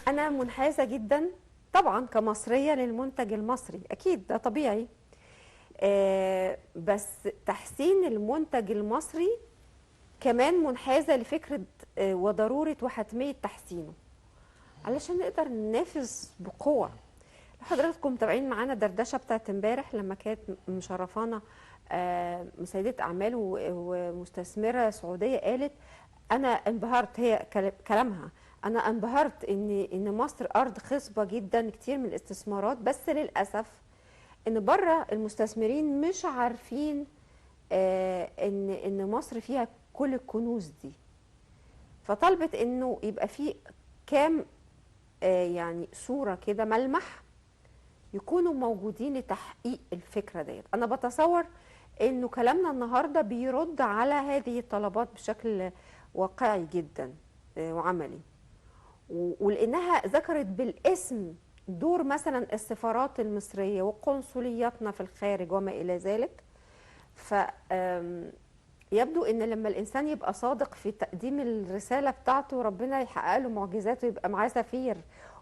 أنا منحازة جدا طبعا كمصرية للمنتج المصري، أكيد ده طبيعي. بس تحسين المنتج المصري كمان منحازة لفكرة وضرورة وحتمية تحسينه علشان نقدر ننافس بقوة. حضراتكم متابعين معانا دردشة بتاعت امبارح لما كانت مشرفانا سيدة أعمال ومستثمرة سعودية قالت أنا انبهرت، هي كلامها، أنا انبهرت إن مصر أرض خصبة جدا كتير من الاستثمارات، بس للأسف إن بره المستثمرين مش عارفين إن مصر فيها كل الكنوز دي. فطلبت إنه يبقى في كام يعني صورة كده، ملمح يكونوا موجودين لتحقيق الفكرة ديت. أنا بتصور إنه كلامنا النهاردة بيرد على هذه الطلبات بشكل واقعي جدا وعملي، ولأنها ذكرت بالاسم دور مثلا السفارات المصرية وقنصلياتنا في الخارج وما إلى ذلك. ف يبدو ان لما الانسان يبقى صادق في تقديم الرساله بتاعته ربنا يحقق له معجزاته، يبقى معاه سفير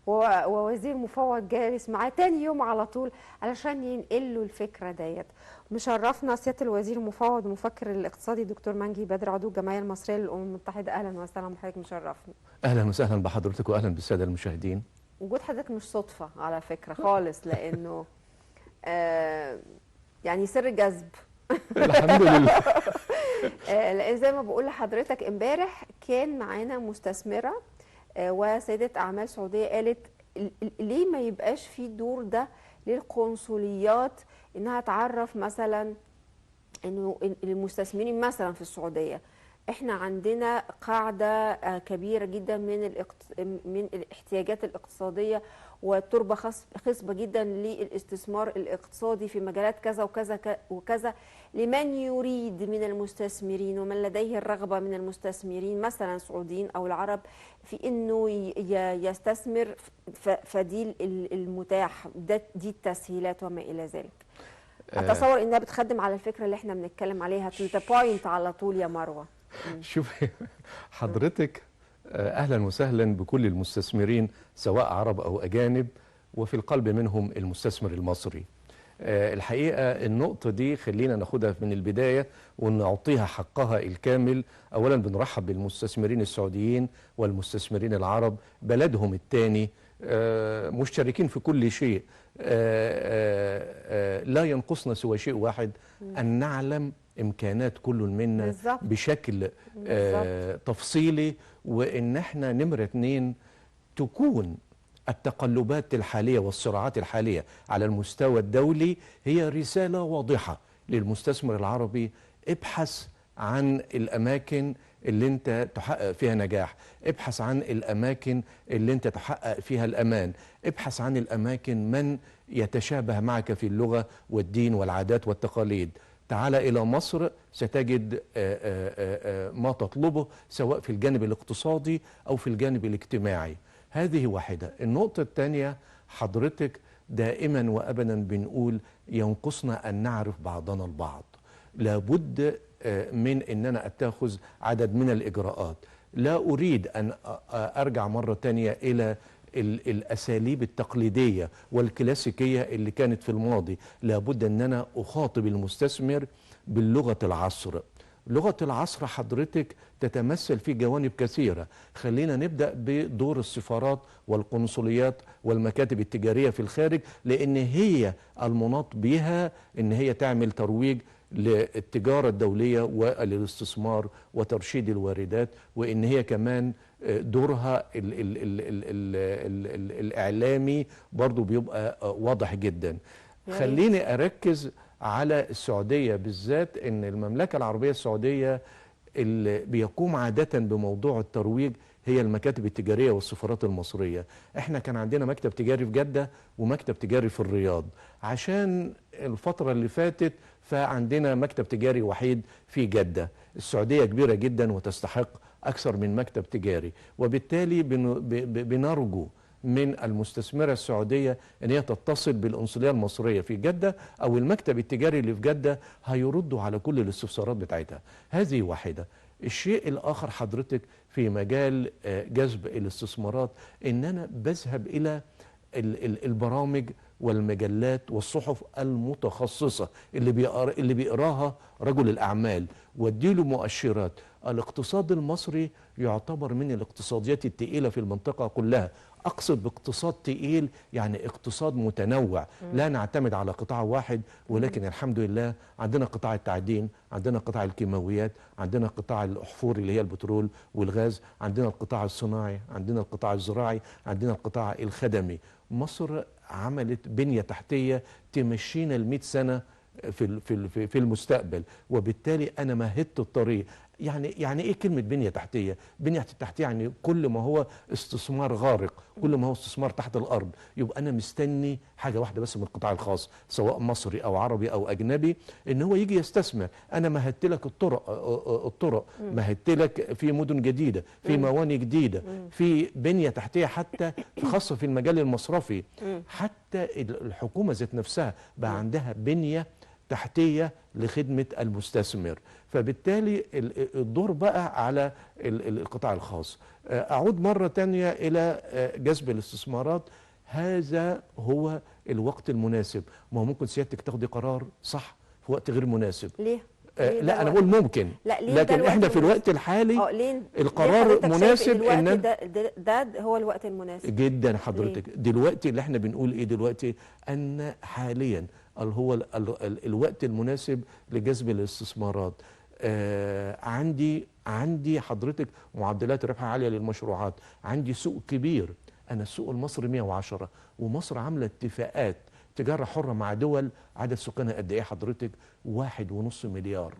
ووزير مفوض جالس معاه تاني يوم على طول علشان ينقل له الفكره ديت. مشرفنا سياده الوزير المفوض المفكر الاقتصادي دكتور منجي بدر، عضو الجمعيه المصريه للامم المتحده. اهلا وسهلا بحضرتك، مشرفنا. اهلا وسهلا بحضرتك واهلا بالساده المشاهدين. وجود حضرتك مش صدفه على فكره خالص، لانه يعني سر جذب. الحمد لله. لان زي ما بقول لحضرتك امبارح كان معانا مستثمره وسيده اعمال سعوديه قالت ليه ما يبقاش في الدور ده للقنصليات، انها تعرف مثلا انه المستثمرين مثلا في السعوديه احنا عندنا قاعده كبيره جدا من الاحتياجات الاقتصاديه وتربه خصبه جدا للاستثمار الاقتصادي في مجالات كذا وكذا وكذا لمن يريد من المستثمرين ومن لديه الرغبه من المستثمرين مثلا سعوديين او العرب في انه يستثمر، فدي المتاح، دي التسهيلات وما الى ذلك. اتصور انها بتخدم على الفكره اللي احنا بنتكلم عليها تو ذا بوينت على طول يا مروه. شوفي حضرتك، اهلا وسهلا بكل المستثمرين سواء عرب او اجانب، وفي القلب منهم المستثمر المصري. الحقيقه النقطه دي خلينا ناخدها من البدايه ونعطيها حقها الكامل. اولا بنرحب بالمستثمرين السعوديين والمستثمرين العرب، بلدهم الثاني، مشتركين في كل شيء. لا ينقصنا سوى شيء واحد، أن نعلم إمكانات كل منا بشكل تفصيلي، وإن احنا نمرة 2 تكون التقلبات الحالية والصراعات الحالية على المستوى الدولي هي رسالة واضحة للمستثمر العربي. ابحث عن الأماكن اللي انت تحقق فيها نجاح، ابحث عن الأماكن اللي انت تحقق فيها الأمان، ابحث عن الأماكن من يتشابه معك في اللغة والدين والعادات والتقاليد. تعال إلى مصر ستجد ما تطلبه سواء في الجانب الاقتصادي أو في الجانب الاجتماعي. هذه واحدة. النقطة الثانية، حضرتك دائما وأبدا بنقول ينقصنا أن نعرف بعضنا البعض. لابد من أننا أتخذ عدد من الإجراءات. لا أريد أن أرجع مرة تانية إلى الأساليب التقليدية والكلاسيكية اللي كانت في الماضي. لابد أن أنا أخاطب المستثمر باللغة العصر. لغة العصر حضرتك تتمثل في جوانب كثيرة. خلينا نبدأ بدور السفارات والقنصليات والمكاتب التجارية في الخارج، لأن هي المناط بها أن هي تعمل ترويج للتجارة الدولية وللاستثمار وترشيد الواردات، وإن هي كمان دورها الإعلامي برضو بيبقى واضح جدا. خليني أركز على السعودية بالذات. إن المملكة العربية السعودية اللي بيقوم عادة بموضوع الترويج هي المكاتب التجارية والسفارات المصرية. احنا كان عندنا مكتب تجاري في جدة ومكتب تجاري في الرياض. عشان الفترة اللي فاتت فعندنا مكتب تجاري وحيد في جدة. السعودية كبيرة جدا وتستحق أكثر من مكتب تجاري، وبالتالي بنرجو من المستثمرة السعودية أن هي تتصل بالقنصلية المصرية في جدة أو المكتب التجاري اللي في جدة، هيردوا على كل الاستفسارات بتاعتها. هذه واحدة. الشيء الآخر حضرتك في مجال جذب الاستثمارات، إن أنا بذهب إلى البرامج والمجلات والصحف المتخصصة اللي بيقراها رجل الأعمال، واديله مؤشرات. الاقتصاد المصري يعتبر من الاقتصاديات التقيلة في المنطقة كلها. أقصد باقتصاد تقيل يعني اقتصاد متنوع، لا نعتمد على قطاع واحد، ولكن الحمد لله عندنا قطاع التعدين، عندنا قطاع الكيماويات، عندنا قطاع الأحفور اللي هي البترول والغاز، عندنا القطاع الصناعي، عندنا القطاع الزراعي، عندنا القطاع الخدمي. مصر عملت بنية تحتية تمشينا ال100 سنة في المستقبل، وبالتالي أنا مهدت الطريق. يعني ايه كلمه بنيه تحتيه؟ بنيه تحتيه يعني كل ما هو استثمار غارق، كل ما هو استثمار تحت الارض. يبقى انا مستني حاجه واحده بس من القطاع الخاص، سواء مصري او عربي او اجنبي، ان هو يجي يستثمر. انا مهدت لك الطرق مهدت لك في مدن جديده، في موانئ جديده، في بنيه تحتيه حتى خاصه في المجال المصرفي. حتى الحكومه ذات نفسها بقى عندها بنيه تحتيه لخدمه المستثمر. فبالتالي الدور بقى على القطاع الخاص. أعود مرة تانية إلى جذب الاستثمارات. هذا هو الوقت المناسب. ما هو ممكن سيادتك تاخدي قرار صح في وقت غير مناسب. ليه؟ لا أنا بقول ممكن، لا لكن إحنا في الوقت الحالي القرار مناسب. إن ده هو الوقت المناسب جدا حضرتك. دلوقتي اللي إحنا بنقول إيه دلوقتي؟ أن حاليا هو الوقت المناسب لجذب الاستثمارات. عندي حضرتك معدلات ربح عالية للمشروعات، عندي سوق كبير. أنا السوق المصري 110، ومصر عاملة اتفاقات تجارة حرة مع دول عدد سكانها قد إيه حضرتك؟ 1.5 مليار.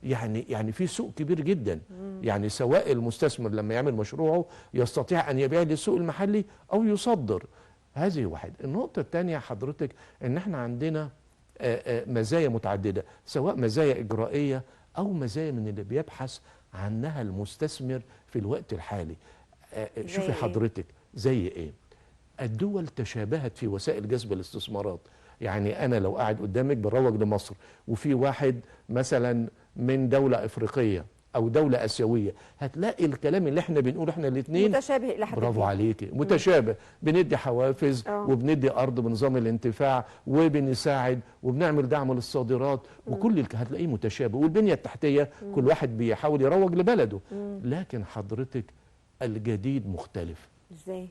يعني في سوق كبير جدا. يعني سواء المستثمر لما يعمل مشروعه يستطيع أن يبيع للسوق المحلي أو يصدر. هذه واحد. النقطة الثانية حضرتك إن احنا عندنا مزايا متعددة، سواء مزايا إجرائية أو مزايا من اللي بيبحث عنها المستثمر في الوقت الحالي. شوفي حضرتك زي إيه؟ الدول تشابهت في وسائل جذب الاستثمارات. يعني أنا لو قاعد قدامك بروج لمصر، وفي واحد مثلا من دولة أفريقية أو دولة آسيوية، هتلاقي الكلام اللي احنا بنقوله احنا الاثنين متشابه إلى حد كبير. برافو عليكي، متشابه. بندي حوافز وبندي أرض بنظام الانتفاع وبنساعد وبنعمل دعم للصادرات، وكل هتلاقيه متشابه. والبنية التحتية كل واحد بيحاول يروج لبلده. لكن حضرتك الجديد مختلف. ازاي؟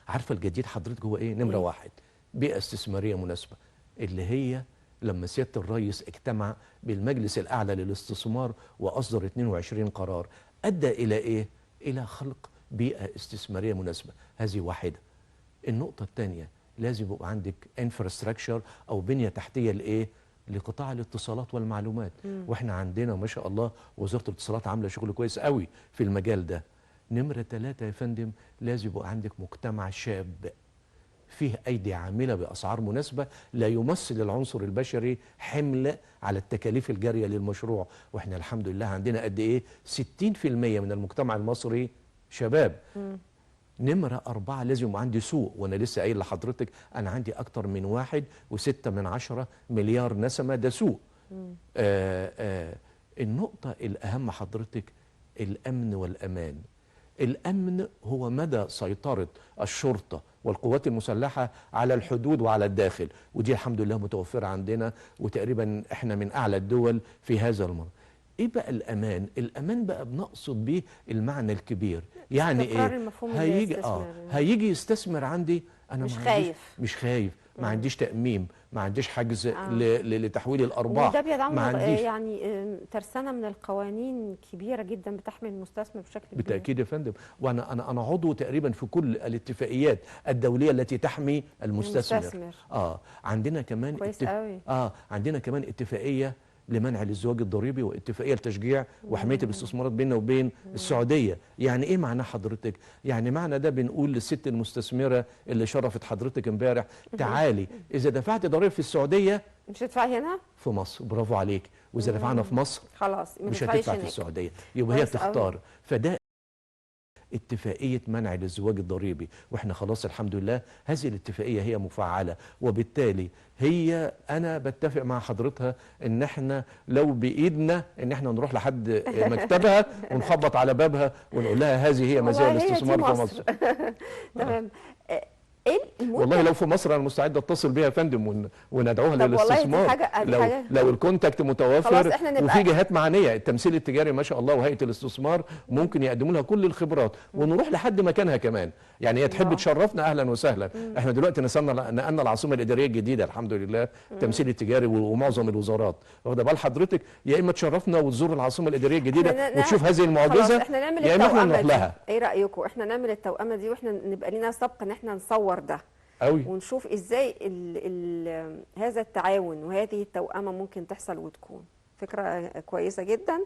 عارفة الجديد حضرتك هو ايه؟ نمرة واحد، بيئة استثمارية مناسبة، اللي هي لما سيادة الرئيس اجتمع بالمجلس الأعلى للاستثمار وأصدر 22 قرار، أدى إلى إيه؟ إلى خلق بيئة استثمارية مناسبة. هذه واحدة. النقطة الثانية، لازم يبقى عندك انفراستراكشر أو بنية تحتية لإيه؟ لقطاع الاتصالات والمعلومات. وإحنا عندنا ما شاء الله وزارة الاتصالات عاملة شغل كويس قوي في المجال ده. نمرة 3 يا فندم، لازم يبقى عندك مجتمع شاب فيه أيدي عاملة بأسعار مناسبة، لا يمثل العنصر البشري حمل على التكاليف الجارية للمشروع. وإحنا الحمد لله عندنا قد إيه؟ 60% من المجتمع المصري شباب. نمرة 4، لازم يبقى عندي سوق. وأنا لسه قايل لحضرتك أنا عندي أكتر من 1.6 مليار نسمة، ده سوق. النقطة الأهم حضرتك الأمن والأمان. الأمن هو مدى سيطرة الشرطة والقوات المسلحة على الحدود وعلى الداخل، ودي الحمد لله متوفرة عندنا، وتقريبا احنا من أعلى الدول في هذا المرض. ايه بقى الأمان؟ الأمان بقى بنقصد بيه المعنى الكبير. يعني ايه؟ هيجي يستثمر عندي، أنا مش خايف، ما عنديش تأميم، ما عنديش حجز لتحويل الأرباح. وده بيدعم يعني ترسانة من القوانين كبيرة جدا بتحمي المستثمر بشكل كبير. بالتأكيد يا فندم. وأنا أنا عضو تقريبا في كل الاتفاقيات الدولية التي تحمي المستثمر. عندنا كمان عندنا كمان اتفاقية لمنع الازدواج الضريبي، واتفاقيه لتشجيع وحمايه الاستثمارات بيننا وبين السعوديه. يعني ايه معناه حضرتك؟ يعني معنى ده بنقول للست المستثمره اللي شرفت حضرتك امبارح، تعالي اذا دفعت ضريبه في السعوديه مش هتدفعي هنا في مصر. برافو عليك. واذا دفعنا في مصر خلاص مش هتدفع في السعوديه. يبقى هي تختار. فده اتفاقية منع الازدواج الضريبي، واحنا خلاص الحمد لله هذه الاتفاقية هي مفعلة، وبالتالي هي انا بتفق مع حضرتها ان احنا لو بايدنا ان احنا نروح لحد مكتبها ونخبط على بابها ونقول لها هذه هي مزايا الاستثمار في مصر. تمام. ايه والله لو في مصر انا مستعد اتصل بيها يا فندم وندعوها للاستثمار. لو الكونتاكت متوفر وفي جهات معنيه، التمثيل التجاري ما شاء الله وهيئه الاستثمار ممكن يقدموا لها كل الخبرات ونروح لحد مكانها كمان. يعني هي تحب تشرفنا اهلا وسهلا. احنا دلوقتي نقلنا العاصمه الاداريه الجديده الحمد لله، التمثيل التجاري ومعظم الوزارات واخده بال حضرتك، يا اما تشرفنا وتزور العاصمه الاداريه الجديده وتشوف هذه المعجزه، يا اما احنا نروح لها. ايه رايكم احنا نعمل التوأمه دي واحنا نبقى لنا سبق ان احنا نصور ده أوي. ونشوف ازاي هذا التعاون وهذه التوأمه ممكن تحصل وتكون فكره كويسه جدا.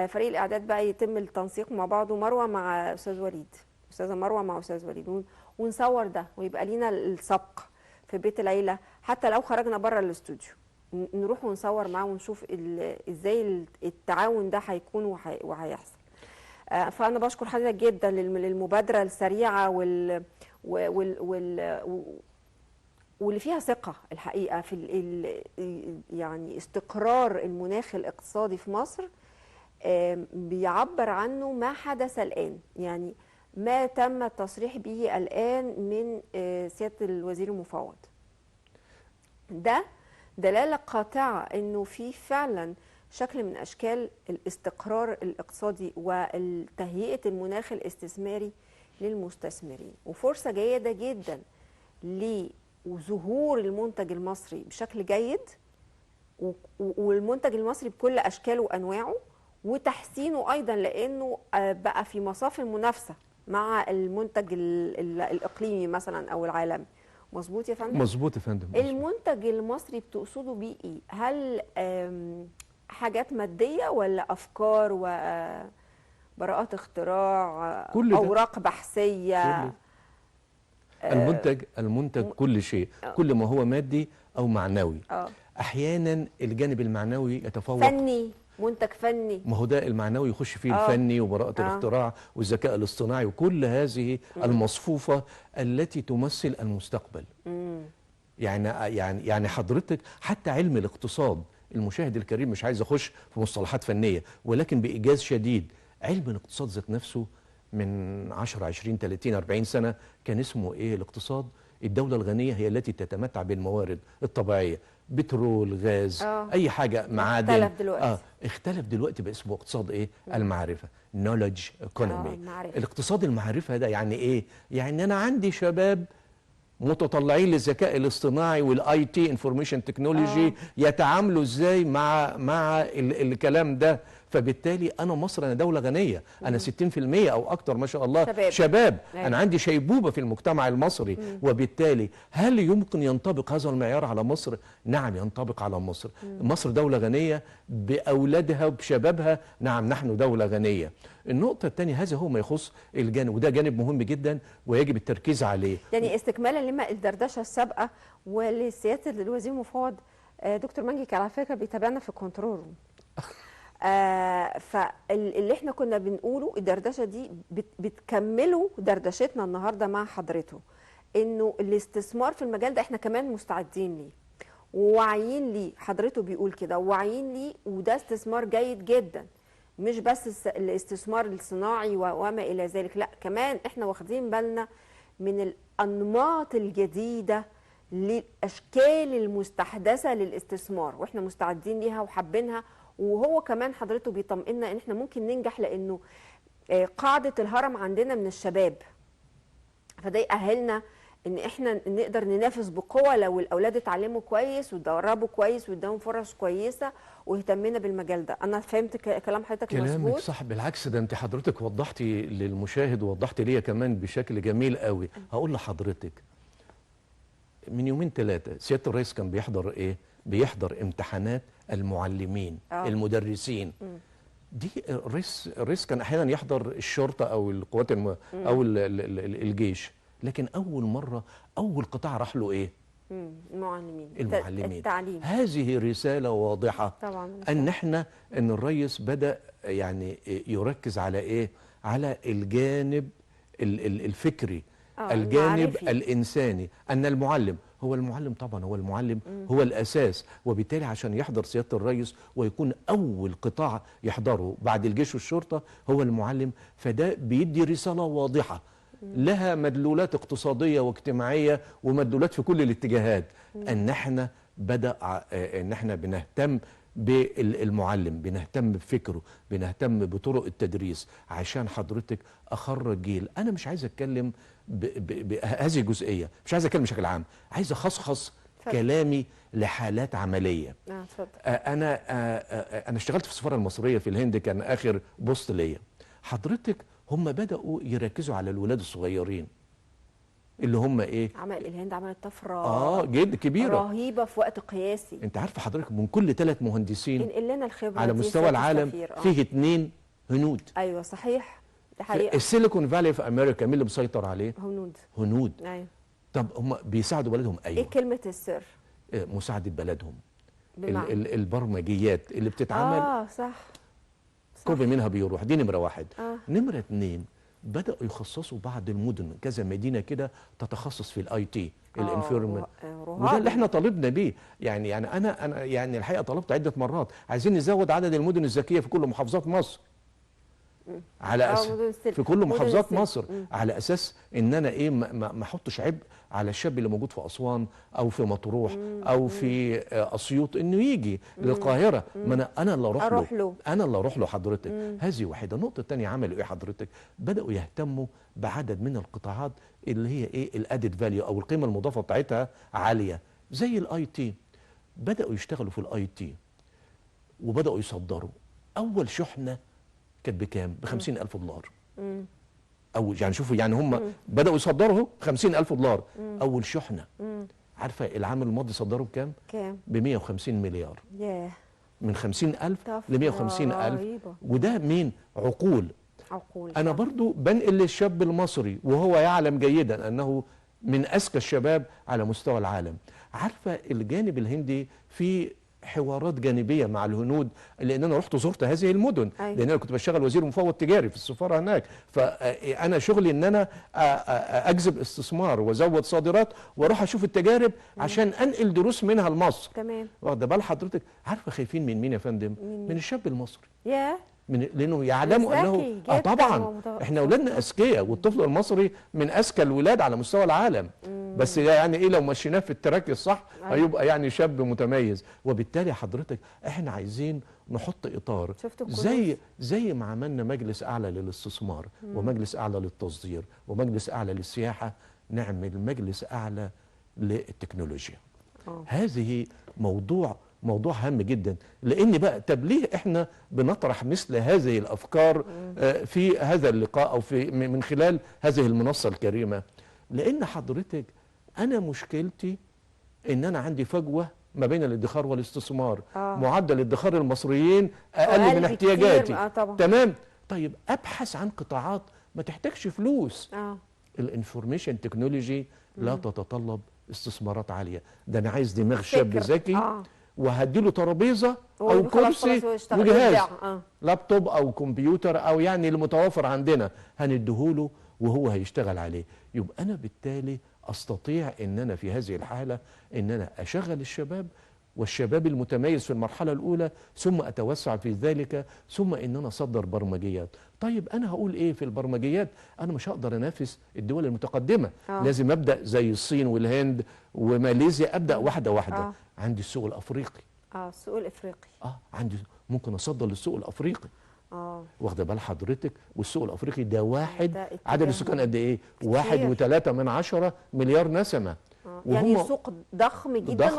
فريق الاعداد بقى يتم التنسيق مع بعضه، مروه مع استاذ وليد، استاذه مروه مع استاذ وليد، ونصور ده ويبقى لينا السبق في بيت العيله، حتى لو خرجنا بره الاستوديو نروح ونصور معاه ونشوف ازاي التعاون ده هيكون وهيحصل. فانا بشكر حضرتك جدا للمبادره السريعه واللي فيها ثقه الحقيقه في يعني استقرار المناخ الاقتصادي في مصر. بيعبر عنه ما حدث الان، يعني ما تم التصريح به الان من سياده الوزير المفوض. ده دلاله قاطعه انه في فعلا شكل من أشكال الاستقرار الاقتصادي وتهيئة المناخ الاستثماري للمستثمرين، وفرصة جيدة جدا لظهور المنتج المصري بشكل جيد، والمنتج المصري بكل أشكاله وأنواعه، وتحسينه أيضا لأنه بقى في مصاف المنافسة مع المنتج الإقليمي مثلا أو العالمي. مظبوط يا فندم؟ مظبوط يا فندم. المنتج المصري بتقصدوا بيه إيه؟ هل حاجات مادية ولا أفكار وبراءات اختراع، أوراق بحثية؟ المنتج كل شيء، كل ما هو مادي أو معنوي. أحيانا الجانب المعنوي يتفوق. فني، منتج فني، ما هو ده المعنوي يخش فيه الفني وبراءة الاختراع والذكاء الاصطناعي وكل هذه المصفوفة التي تمثل المستقبل. يعني حضرتك حتى علم الاقتصاد، المشاهد الكريم مش عايز اخش في مصطلحات فنيه، ولكن بايجاز شديد علم الاقتصاد ذات نفسه من 10 20 30 40 سنه كان اسمه ايه؟ الاقتصاد الدوله الغنيه هي التي تتمتع بالموارد الطبيعيه، بترول، غاز، اي حاجه، معادن. اختلف دلوقتي. اختلف دلوقتي بقى اسمه اقتصاد ايه؟ المعرفه، knowledge economy. الاقتصاد المعرفه ده يعني ايه؟ يعني انا عندي شباب متطلعين للذكاء الاصطناعي والاي تي انفورميشن تكنولوجي يتعاملوا ازاي مع الكلام ده. فبالتالي انا مصر انا دوله غنيه، انا 60% او اكتر ما شاء الله شباب. انا عندي شيبوبه في المجتمع المصري. وبالتالي هل يمكن ينطبق هذا المعيار على مصر؟ نعم ينطبق على مصر. مصر دوله غنيه باولادها وبشبابها، نعم نحن دوله غنيه. النقطه الثانيه، هذا هو ما يخص الجانب، وده جانب مهم جدا ويجب التركيز عليه. يعني استكمالا لما الدردشه السابقه ولسياده الوزير المفوض، دكتور منجي على فكره بيتابعنا في الكنترول روم. فاللي احنا كنا بنقوله الدردشه دي بتكملوا دردشتنا النهارده مع حضرته، انه الاستثمار في المجال ده احنا كمان مستعدين ليه وواعيين ليه. حضرته بيقول كده وواعيين ليه، وده استثمار جيد جدا، مش بس الاستثمار الصناعي وما الى ذلك، لا كمان احنا واخدين بالنا من الانماط الجديده للاشكال المستحدثه للاستثمار، واحنا مستعدين ليها وحابينها. وهو كمان حضرته بيطمئنا ان احنا ممكن ننجح، لانه قاعده الهرم عندنا من الشباب، فده يأهلنا ان احنا نقدر ننافس بقوه لو الاولاد اتعلموا كويس واتدربوا كويس واداهم فرص كويسه واهتمينا بالمجال ده. انا فهمت كلام حضرتك مظبوط؟ كلامك صح، بالعكس ده انت حضرتك وضحتي للمشاهد ووضحتي ليا كمان بشكل جميل قوي. هقول لحضرتك من يومين ثلاثه سياده الرئيس كان بيحضر ايه؟ بيحضر امتحانات المعلمين المدرسين. دي الرئيس كان احيانا يحضر الشرطه او القوات او الجيش، لكن اول مره اول قطاع راح له ايه؟ المعلمين، التعليم. هذه رساله واضحه طبعا ان الرئيس بدا يعني يركز على ايه؟ على الجانب الفكري، الجانب المعرفي. الإنساني، أن المعلم طبعا هو المعلم هو الأساس. وبالتالي عشان يحضر سيادة الرئيس ويكون أول قطاع يحضره بعد الجيش والشرطة هو المعلم، فده بيدي رسالة واضحة لها مدلولات اقتصادية واجتماعية ومدلولات في كل الاتجاهات، أن احنا ان احنا بنهتم بالمعلم، بنهتم بفكره، بنهتم بطرق التدريس، عشان حضرتك اخرج جيل. انا مش عايز اتكلم بهذه الجزئيه، مش عايز اتكلم بشكل عام، عايز اخصص كلامي لحالات عمليه. اتفضل. انا اشتغلت في السفاره المصريه في الهند، كان اخر بوست ليا. حضرتك هم بداوا يركزوا على الولاد الصغيرين اللي هم ايه؟ الهند عملت طفره جد كبيره رهيبه في وقت قياسي. انت عارفه حضرتك من كل 3 مهندسين انقل لنا الخبره على دي مستوى العالم فيه 2 هنود. ايوه صحيح، دي حقيقه. السيليكون فالي في امريكا مين اللي مسيطر عليه؟ هنود. ايوه. طب هم بيساعدوا بلدهم. ايوه. ايه كلمه السر؟ مساعده بلدهم. بمعنى البرمجيات اللي بتتعمل صح كوبي منها بيروح. دي نمره 1. نمره 2 بدأوا يخصصوا بعض المدن، كذا مدينة كده تتخصص في الاي تي، الانفيرمنت، وده اللي احنا طالبنا بيه. يعني انا يعني الحقيقة طلبت عدة مرات، عايزين نزود عدد المدن الذكية في كل محافظات مصر. على في كل محافظات مصر، على اساس ان انا ايه ما احطش عبء على الشاب اللي موجود في اسوان او في مطروح او في اسيوط انه يجي للقاهره. ما انا اللي اروح له، انا اللي اروح له حضرتك. هذه واحده. النقطه الثانيه عملوا ايه حضرتك؟ بداوا يهتموا بعدد من القطاعات اللي هي ايه الادد فاليو او القيمه المضافه بتاعتها عاليه، زي الاي تي. بداوا يشتغلوا في الاي تي وبداوا يصدروا. اول شحنه كانت بكام؟ ب$50,000. أول يعني شوفوا، يعني هم بدأوا يصدروا $50,000 أول شحنة. عارفة العام الماضي صدروا بكام؟ كام؟ ب$150 مليار. من 50,000 ل150,000. وده مين؟ عقول. أنا برضو بنقل للشاب المصري وهو يعلم جيدا أنه من أذكى الشباب على مستوى العالم. عارفة الجانب الهندي في حوارات جانبيه مع الهنود، لان انا رحت زرت هذه المدن. لان انا كنت بشتغل وزير مفوض تجاري في السفاره هناك، فانا شغلي ان انا اجذب استثمار وازود صادرات واروح اشوف التجارب عشان انقل دروس منها لمصر. تمام. واخده بال حضرتك؟ عارفه خايفين من مين يا فندم؟ من الشاب المصري. من لانه يعلموا انه طبعا احنا اولادنا اذكياء، والطفل المصري من اذكى الولاد على مستوى العالم. بس يعني ايه لو مشيناه في التراك الصح هيبقى يعني شاب متميز. وبالتالي حضرتك احنا عايزين نحط اطار زي ما عملنا مجلس اعلى للاستثمار ومجلس اعلى للتصدير ومجلس اعلى للسياحه، نعمل مجلس اعلى للتكنولوجيا. هذه موضوع هام جدا. لان بقى طب ليه احنا بنطرح مثل هذه الافكار في هذا اللقاء او في من خلال هذه المنصه الكريمه؟ لان حضرتك انا مشكلتي ان انا عندي فجوه ما بين الادخار والاستثمار. معدل ادخار المصريين اقل من احتياجاتي. تمام. طيب ابحث عن قطاعات ما تحتاجش فلوس. الانفورميشن تكنولوجي لا تتطلب استثمارات عاليه. ده انا عايز دماغ شاب ذكي وهديله ترابيزه او كرسي وجهاز لابتوب او كمبيوتر او يعني المتوافر عندنا هنديهوله وهو هيشتغل عليه. يبقى انا بالتالي استطيع ان انا في هذه الحاله ان انا اشغل الشباب والشباب المتميز في المرحله الاولى، ثم اتوسع في ذلك، ثم ان انا اصدر برمجيات. طيب انا هقول ايه في البرمجيات؟ انا مش هقدر انافس الدول المتقدمه. لازم ابدا زي الصين والهند وماليزيا، ابدا واحده واحده. عندي السوق الافريقي. السوق الافريقي. عندي ممكن اصدر للسوق الافريقي. واخده بال حضرتك؟ والسوق الافريقي ده واحد عدد السكان قد ايه؟ 1.3 مليار نسمه. يعني سوق ضخم جدا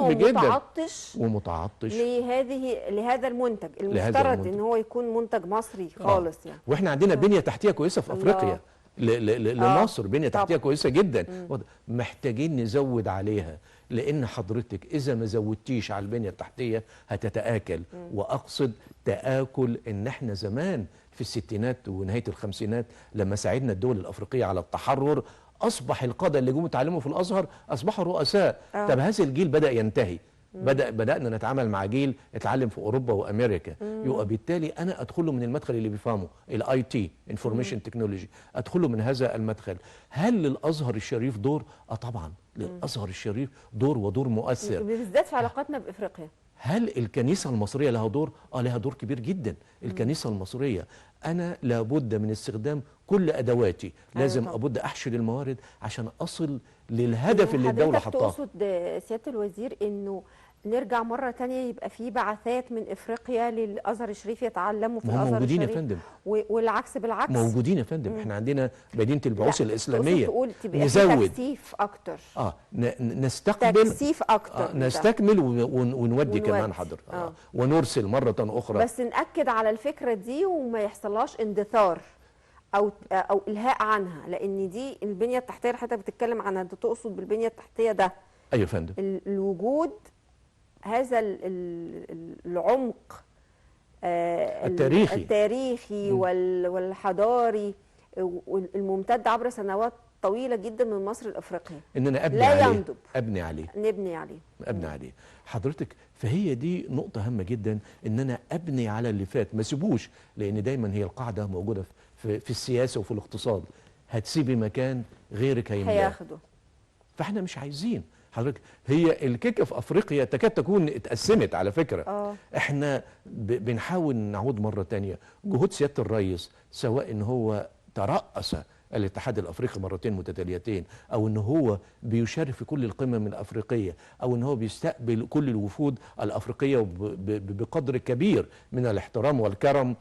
ومتعطش لهذا المنتج المفترض ان هو يكون منتج مصري خالص. يعني واحنا عندنا بنيه تحتيه كويسه في افريقيا لمصر، بنيه تحتيه كويسه جدا. محتاجين نزود عليها، لان حضرتك اذا ما زودتيش على البنيه التحتيه هتتاكل. واقصد تاكل ان احنا زمان في الستينات ونهايه الخمسينات لما ساعدنا الدول الافريقيه على التحرر، اصبح القاده اللي جم اتعلموا في الازهر اصبحوا رؤساء. طب هذا الجيل بدا ينتهي. بدأنا نتعامل مع جيل اتعلم في اوروبا وامريكا، يبقى بالتالي انا ادخله من المدخل اللي بيفهمه الاي تي انفورميشن تكنولوجي، ادخله من هذا المدخل. هل للازهر الشريف دور؟ طبعا للازهر الشريف دور ودور مؤثر، بالذات في علاقاتنا بافريقيا. هل الكنيسة المصرية لها دور؟ لها دور كبير جدا. الكنيسة المصرية أنا لابد من استخدام كل أدواتي، لازم أبد أحشد الموارد عشان أصل للهدف اللي الدولة حطاه. حضرتك تقصد سيادة الوزير إنه نرجع مرة تانية يبقى في بعثات من افريقيا للازهر الشريف يتعلموا في الازهر موجودين الشريف؟ يا فندم، والعكس بالعكس موجودين يا فندم. احنا عندنا مدينة البعوث الإسلامية. تقول تبقى نزود تكثيف اكتر. نستقبل تكثيف اكتر، نستكمل ونودي كمان حضرتك ونرسل مرة أخرى. بس نأكد على الفكرة دي وما يحصلهاش اندثار او الهاء عنها، لان دي البنية التحتية اللي حضرتك بتتكلم عنها، انت تقصد بالبنية التحتية ده ايوه يا فندم الوجود هذا العمق التاريخي والحضاري الممتد عبر سنوات طويلة جدا من مصر لأفريقيا، ان انا ابني عليه ابني عليه حضرتك. فهي دي نقطة هامة جدا، ان انا ابني على اللي فات، ما سيبوش، لان دايما هي القاعدة موجودة في السياسة وفي الاقتصاد، هتسيبي مكان غيرك هياخده. فاحنا مش عايزين حضرتك، هي الكيكه في افريقيا تكاد تكون اتقسمت على فكره. احنا بنحاول نعود مره تانية جهود سياده الرئيس، سواء ان هو ترأس الاتحاد الافريقي مرتين متتاليتين، او ان هو بيشارك في كل القمم الافريقيه، او ان هو بيستقبل كل الوفود الافريقيه بقدر كبير من الاحترام والكرم.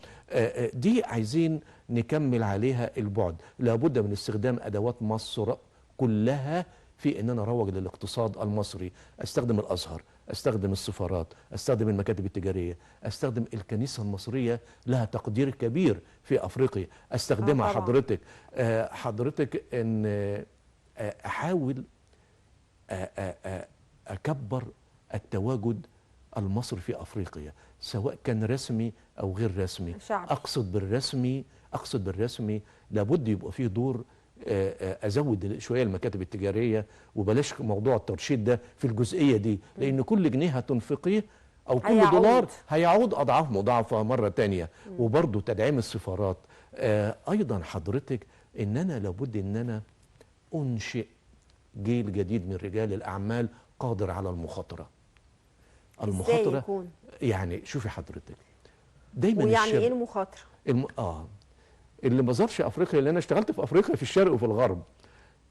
دي عايزين نكمل عليها البعد. لابد من استخدام ادوات مصر كلها في ان انا اروج للاقتصاد المصري، استخدم الازهر، استخدم السفارات، استخدم المكاتب التجاريه، استخدم الكنيسه المصريه لها تقدير كبير في افريقيا، استخدمها حضرتك ان احاول اكبر التواجد المصري في افريقيا، سواء كان رسمي او غير رسمي. اقصد بالرسمي لابد يبقى فيه دور، ازود شويه المكاتب التجاريه، وبلاش موضوع الترشيد ده في الجزئيه دي، لان كل جنيه هتنفقيه او كل دولار هيعود اضعاف مضاعفه مره تانية. وبرضه تدعيم السفارات. ايضا حضرتك ان انا لابد ان انا انشئ جيل جديد من رجال الاعمال قادر على المخاطره. يعني شوفي حضرتك دايما ويعني ايه المخاطره؟ اللي ما زارش افريقيا، اللي انا اشتغلت في افريقيا في الشرق وفي الغرب،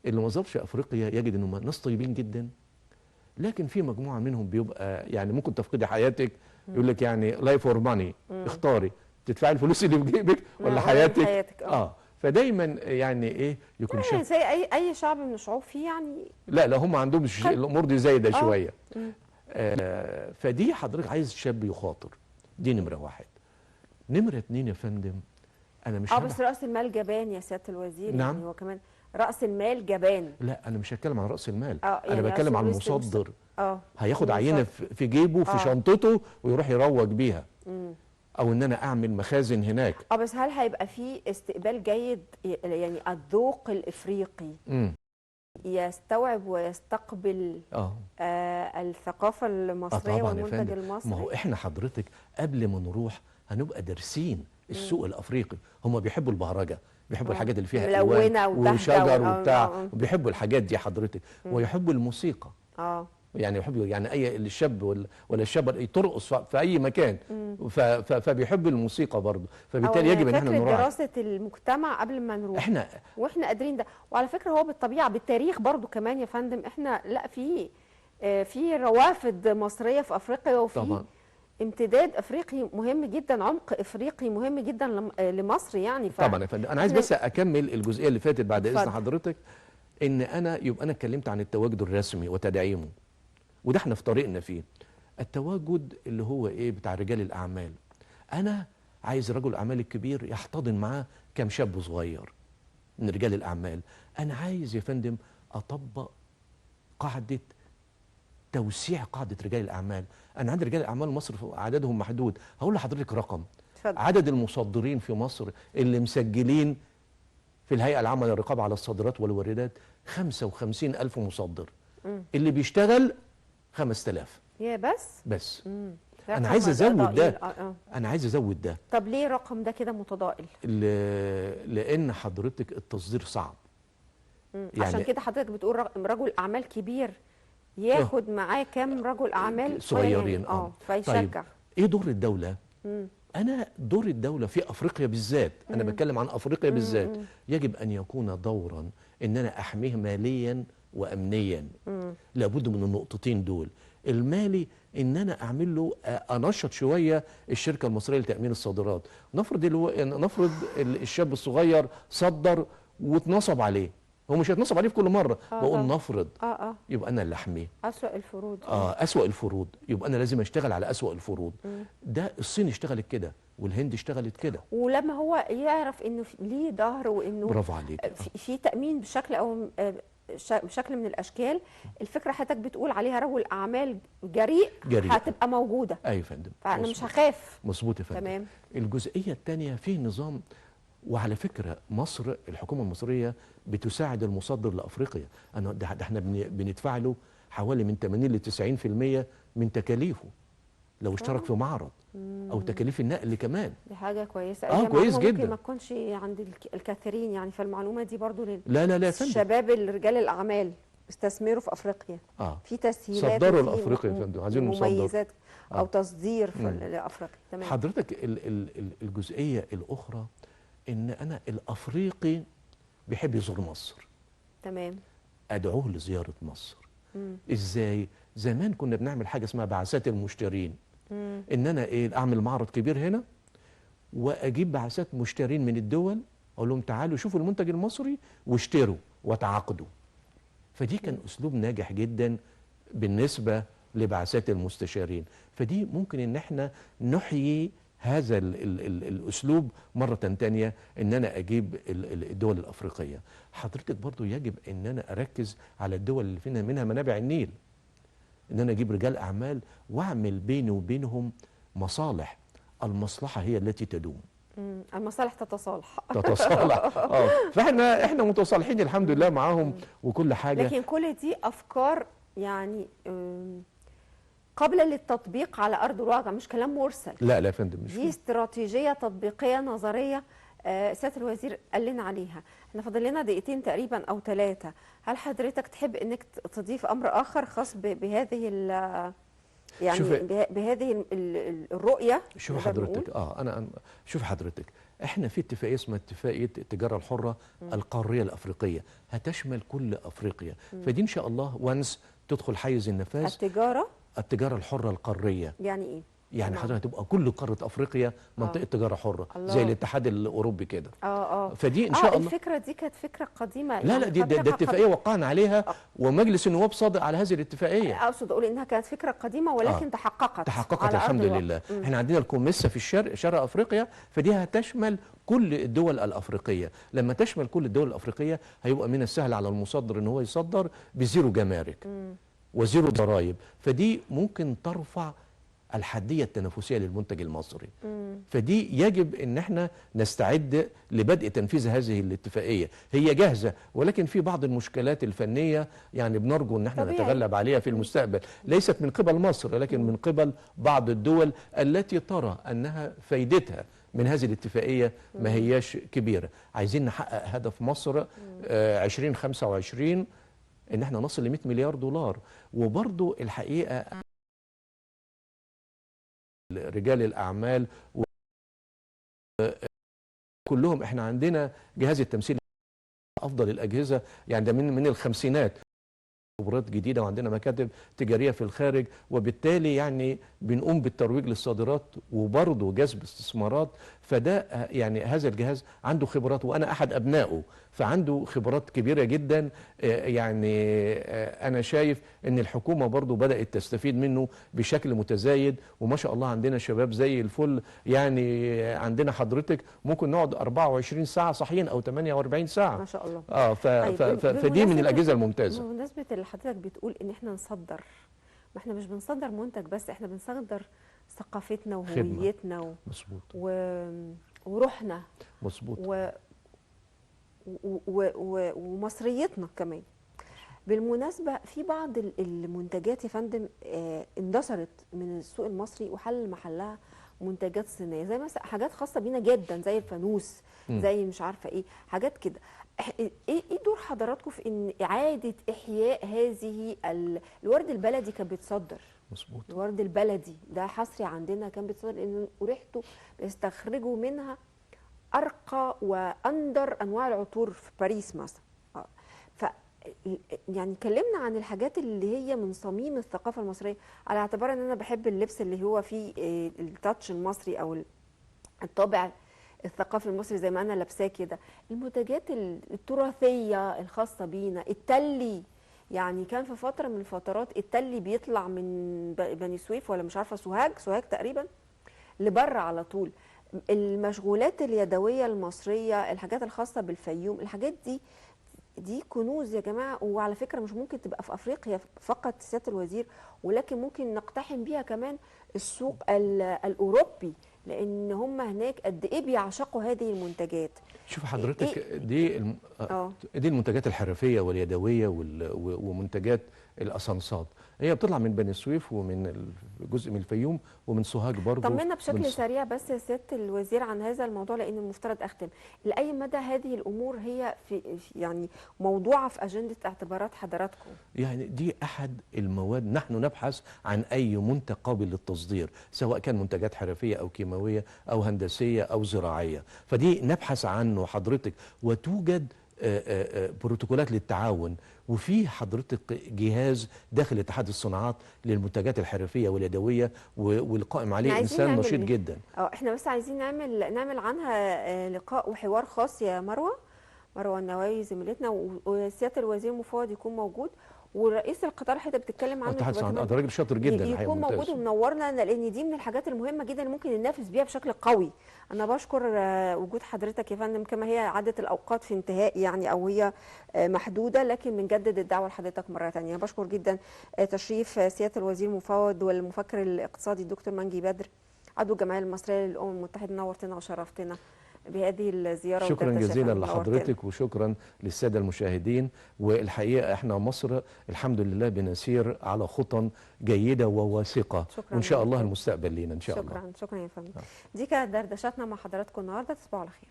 اللي ما زارش افريقيا يجد انهم ناس طيبين جدا، لكن في مجموعه منهم بيبقى يعني ممكن تفقدي حياتك، يقول لك يعني لايف اور ماني، اختاري تدفعي الفلوس اللي في جيبك ولا حياتك. فدايما يعني ايه يكون يعني زي اي شعب من الشعوب فيه يعني. لا هم عندهم الامور دي زايده شويه. فدي حضرتك عايز شاب يخاطر، دي نمره واحد. نمره اتنين يا فندم، انا مش بس راس المال جبان يا سياده الوزير. نعم. يعني هو كمان راس المال جبان. لا انا مش هتكلم عن راس المال، يعني انا بتكلم عن المصدر. هياخد عينه في جيبه في شنطته ويروح يروج بيها. او ان انا اعمل مخازن هناك. بس هل هيبقى في استقبال جيد؟ يعني الذوق الافريقي يستوعب ويستقبل الثقافه المصريه والمنتج المصري؟ ما هو احنا حضرتك قبل ما نروح هنبقى دارسين السوق الافريقي. هم بيحبوا البهرجه، بيحبوا الحاجات اللي فيها ملونه وشجر وبتاع، وبيحبوا الحاجات دي حضرتك، ويحبوا الموسيقى. يعني يحبوا يعني اي الشاب ولا الشابه ترقص في اي مكان، فبيحب الموسيقى برضه، فبالتالي يجب ان احنا نراعي دراسه المجتمع قبل ما نروح. واحنا قادرين ده. وعلى فكره هو بالطبيعه بالتاريخ برضه كمان يا فندم، احنا لا في روافد مصريه في افريقيا، وفي امتداد افريقي مهم جدا، عمق افريقي مهم جدا لمصر يعني. طبعا يا فندم، انا عايز بس اكمل الجزئيه اللي فاتت بعد اذن حضرتك، ان انا اتكلمت عن التواجد الرسمي وتدعيمه، وده احنا في طريقنا فيه. التواجد اللي هو ايه بتاع رجال الاعمال، انا عايز رجل الاعمال الكبير يحتضن معاه كم شاب صغير من رجال الاعمال. انا عايز يا فندم اطبق قاعده توسيع قاعده رجال الاعمال. انا عندي رجال الاعمال مصر عددهم محدود. هقول لحضرتك رقم. عدد المصدرين في مصر اللي مسجلين في الهيئه العامه للرقابه على الصادرات والواردات 55,000 مصدر. اللي بيشتغل 5000. يا بس ده انا رقم عايز ازود ضئيل. ده. انا عايز ازود ده. طب ليه الرقم ده كده متضائل؟ لان حضرتك التصدير صعب. عشان يعني كده حضرتك بتقول رجل اعمال كبير ياخد معاه كام رجل اعمال صغيرين. طيب فيشجع. ايه دور الدوله؟ انا دور الدوله في افريقيا بالذات، انا بتكلم عن افريقيا بالذات، يجب ان يكون دورا ان انا احميه ماليا وامنيا. لابد من النقطتين دول. المالي ان انا اعمل له انشط شويه الشركه المصريه لتامين الصادرات. نفرض الشاب الصغير صدر واتنصب عليه، هو مش هيتنصب عليه في كل مره، بقول نفرض يبقى انا اللي احميه. اسوأ الفروض. اسوأ الفروض، يبقى انا لازم اشتغل على اسوأ الفروض. ده الصين اشتغلت كده والهند اشتغلت كده. ولما هو يعرف انه ليه ظهر وانه برافو عليك في تامين بشكل او بشكل من الاشكال، الفكره حضرتك بتقول عليها رجل اعمال جريء هتبقى موجوده. ايوه يا فندم، فانا مش هخاف. مظبوط يا فندم. تمام. الجزئيه الثانيه في نظام، وعلى فكره مصر الحكومه المصريه بتساعد المصدر لافريقيا. ده احنا بندفع له حوالي من 80 ل 90% من تكاليفه لو اشترك في معرض، او تكاليف النقل كمان. دي حاجه كويسه. كويس جدا. ممكن ما تكونش عند الكثيرين يعني، فالمعلومه دي برضو لا يا فندم. الشباب رجال الاعمال استثمروا في افريقيا. في تسهيلات صدروا لافريقيا يا فندم، عايزين مميزات او تصدير لافريقيا. تمام. حضرتك الجزئيه الاخرى ان انا الافريقي بيحب يزور مصر. تمام. ادعوه لزياره مصر. ازاي؟ زمان كنا بنعمل حاجه اسمها بعثات المشترين. ان انا اعمل معرض كبير هنا واجيب بعثات مشترين من الدول، اقول لهم تعالوا شوفوا المنتج المصري واشتروا وتعاقدوا. فدي كان اسلوب ناجح جدا بالنسبه لبعثات المستشارين. فدي ممكن ان احنا نحيي هذا الاسلوب مره تانية، ان انا اجيب الدول الافريقيه. حضرتك برضو يجب ان انا اركز على الدول اللي فينا منها منابع النيل، ان انا اجيب رجال اعمال واعمل بيني وبينهم مصالح. المصلحه هي التي تدوم. المصالح تتصالح. فاحنا متصالحين الحمد لله معاهم وكل حاجه. لكن كل دي افكار يعني قابله للتطبيق على ارض الواقع، مش كلام مرسل. لا يا فندم، مش دي استراتيجيه تطبيقيه نظريه. سياده الوزير قال لنا عليها. احنا فاضل لنا دقيقتين تقريبا او 3. هل حضرتك تحب انك تضيف امر اخر خاص بهذه يعني بهذه الرؤيه؟ شوف حضرتك انا شوف حضرتك، احنا في اتفاقيه اسمها اتفاقيه التجاره الحره القاريه الافريقيه، هتشمل كل افريقيا. فدي ان شاء الله وانس تدخل حيز النفاذ. التجاره الحره القاريه يعني ايه؟ يعني حضرتك هتبقى كل قاره افريقيا منطقه تجاره حره زي الاتحاد الاوروبي كده. فدي ان شاء الله. الفكره دي كانت فكره قديمه. لا دي اتفاقيه وقعنا عليها ومجلس النواب صادق على هذه الاتفاقيه. اقصد اقول انها كانت فكره قديمه ولكن تحققت الحمد لله. احنا عندنا الكوميسا في شرق افريقيا، فدي هتشمل كل الدول الافريقيه. لما تشمل كل الدول الافريقيه هيبقى من السهل على المصدر ان هو يصدر بزيرو جمارك وزيرو ضرائب. فدي ممكن ترفع الحدية التنافسية للمنتج المصري. فدي يجب ان احنا نستعد لبدء تنفيذ هذه الاتفاقية. هي جاهزة ولكن في بعض المشكلات الفنية يعني بنرجو ان احنا نتغلب عليها في المستقبل، ليست من قبل مصر لكن من قبل بعض الدول التي ترى انها فايدتها من هذه الاتفاقية ما هياش كبيرة. عايزين نحقق هدف مصر 2025 ان احنا نصل ل 100 مليار دولار. وبرضو الحقيقة رجال الأعمال كلهم، احنا عندنا جهاز التمثيل أفضل الأجهزة يعني، ده من الخمسينات، خبرات جديدة وعندنا مكاتب تجارية في الخارج، وبالتالي يعني بنقوم بالترويج للصادرات وبرضه جذب استثمارات. فده يعني هذا الجهاز عنده خبرات وأنا أحد أبنائه، فعنده خبرات كبيرة جدا. يعني أنا شايف أن الحكومة برضه بدأت تستفيد منه بشكل متزايد، وما شاء الله عندنا شباب زي الفل. يعني عندنا حضرتك ممكن نقعد 24 ساعة صحيين أو 48 ساعة ما شاء الله. فدي من الأجهزة الممتازة. بمناسبة اللي حضرتك بتقول ان احنا نصدر، ما احنا مش بنصدر منتج بس، احنا بنصدر ثقافتنا وهويتنا مظبوط وروحنا مظبوط ومصريتنا كمان. بالمناسبة في بعض المنتجات يا فندم اندثرت من السوق المصري وحل محلها منتجات صينية، زي مثلا حاجات خاصة بينا جدا زي الفانوس، زي مش عارفة ايه حاجات كده. ايه دور حضراتكم في ان اعادة احياء هذه الورد البلدي كان بيتصدر؟ مظبوط. الورد البلدي ده حصري عندنا كان بيتصدر لان ريحته بيستخرجوا منها ارقى واندر انواع العطور في باريس مثلا. ف يعني كلمنا عن الحاجات اللي هي من صميم الثقافه المصريه، على اعتبار ان انا بحب اللبس اللي هو فيه التاتش المصري او الطابع الثقافي المصري زي ما انا لابساه كده. المنتجات التراثيه الخاصه بينا، التلي، يعني كان في فتره من الفترات التلي بيطلع من بني سويف ولا مش عارفه سوهاج تقريبا لبره على طول. المشغولات اليدويه المصريه، الحاجات الخاصه بالفيوم، الحاجات دي كنوز يا جماعه. وعلى فكره مش ممكن تبقى في افريقيا فقط سياده الوزير، ولكن ممكن نقتحم بيها كمان السوق الاوروبي، لان هم هناك قد ايه بيعشقوا هذه المنتجات. شوف حضرتك دي المنتجات الحرفيه واليدويه ومنتجات الاسانسات، هي بتطلع من بني سويف ومن جزء من الفيوم ومن سوهاج برضه. طمنا بشكل سريع بس يا سياده الوزير عن هذا الموضوع، لان المفترض اختم. لاي مدى هذه الامور هي في يعني موضوعه في اجنده اعتبارات حضراتكم؟ يعني دي احد المواد، نحن نبحث عن اي منتج قابل للتصدير، سواء كان منتجات حرفيه او كيماويه او هندسيه او زراعيه، فدي نبحث عنه حضرتك. وتوجد بروتوكولات للتعاون، وفي حضرتك جهاز داخل اتحاد الصناعات للمنتجات الحرفيه واليدويه، والقائم عليه انسان نشيط جدا. احنا بس عايزين نعمل عنها لقاء وحوار خاص يا مروه النواوي زميلتنا، وسياده الوزير مفوض يكون موجود، ورئيس القطاع اللي حضرتك بتتكلم عنه ده راجل شاطر جدا يكون موجود ومنورنا، لان دي من الحاجات المهمه جدا اللي ممكن ننافس بيها بشكل قوي. انا بشكر وجود حضرتك يا فندم، كما هي عاده الاوقات في انتهاء يعني او هي محدوده، لكن بنجدد الدعوه لحضرتك مره ثانيه. بشكر جدا تشريف سياده الوزير المفوض والمفكر الاقتصادي الدكتور منجي بدر، عضو الجمعيه المصريه للامم المتحده. نورتنا وشرفتنا بهذه الزياره. شكرا جزيلا لحضرتك وشكرا للساده المشاهدين. والحقيقه احنا مصر الحمد لله بنسير على خطى جيده وواثقه، وان شاء الله المستقبل لينا ان شاء الله. شكرا يا فندم. دي كانت دردشتنا مع حضراتكم النهارده، تصبحوا على خير.